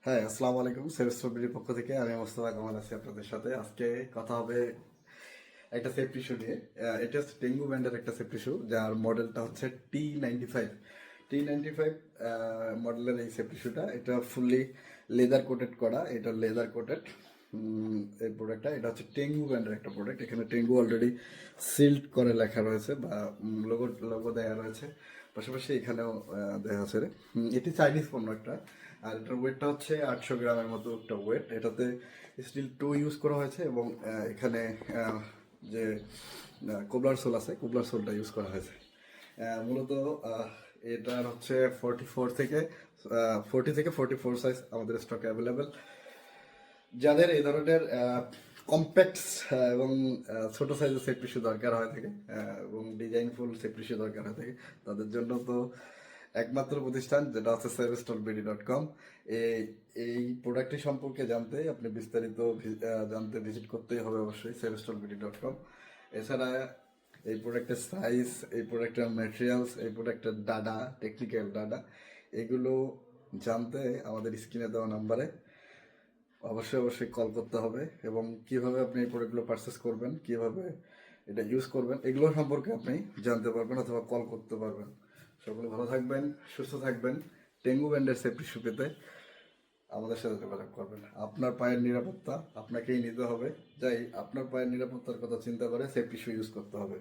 হ্যাঁ, আসসালামু আলাইকুম। সেরেস্ট্রবেরির পক্ষ থেকে আমি মোস্তফা কামাল আছি আপনাদের সাথে। আজকে কথা হবে একটা সেফটি শু নিয়ে। এটা হচ্ছে টেঙ্গু ব্র্যান্ডের একটা সেফটি শু, যার মডেলটা হচ্ছে T95। T95 মডেলের এই সেফটি শুটা, এটা ফুললি লেদার কোটেড করা। এটা লেদার কোটেড এই প্রোডাক্টটা, এটা হচ্ছে টেঙ্গু ব্র্যান্ডের একটা প্রোডাক্ট। এখানে টেঙ্গু অলরেডি সিল্ড করে লেখা রয়েছে বা লোগো লোগো দেওয়া রয়েছে। পাশাপাশি এখানেও দেওয়া আছে। এটি চাইনিজ পণ্য একটা। আর এটার ওয়েটটা হচ্ছে 800 গ্রামের মতো একটা ওয়েট। এটাতে স্টিল টু ইউজ করা হয়েছে এবং এখানে যে কোবলার সোল আছে, কোবলার সোলটা ইউজ করা হয়েছে। মূলত এটার হচ্ছে 40 থেকে 44 সাইজ আমাদের স্টকে অ্যাভেলেবেল। যাদের এই ধরনের কম্প্যাক্ট এবং ছোট সাইজের সেট টিস্যু দরকার হয়ে থাকে এবং ডিজাইনফুল সেট টিস্যু দরকার হয়ে থাকে, তাদের জন্য তো একমাত্র প্রতিষ্ঠান যেটা হচ্ছে savestolbd.com। এই এই প্রোডাক্টটি সম্পর্কে জানতে আপনি বিস্তারিত জানতে ভিজিট করতেই হবে অবশ্যই savestolbd.com। এছাড়া এই প্রোডাক্টের সাইজ, এই প্রোডাক্টের ম্যাটেরিয়ালস, এই প্রোডাক্টের ডাটা, টেকনিক্যাল ডাটা, এগুলো জানতে আমাদের স্ক্রিনে দেওয়া নাম্বারে অবশ্যই অবশ্যই কল করতে হবে। এবং কিভাবে আপনি এই প্রোডাক্টগুলো পারচেস করবেন, কিভাবে এটা ইউজ করবেন, এগুলো সম্পর্কে আপনি জানতে পারবেন অথবা কল করতে পারবেন। সকলে ভালো থাকবেন, সুস্থ থাকবেন। টেঙ্গু ব্যান্ডের সেফটি শু পেতে আমাদের সাথে যোগাযোগ করবেন। আপনার পায়ের নিরাপত্তা আপনাকেই নিতে হবে, যাই আপনার পায়ের নিরাপত্তার কথা চিন্তা করে সেফটি শু ইউজ করতে হবে।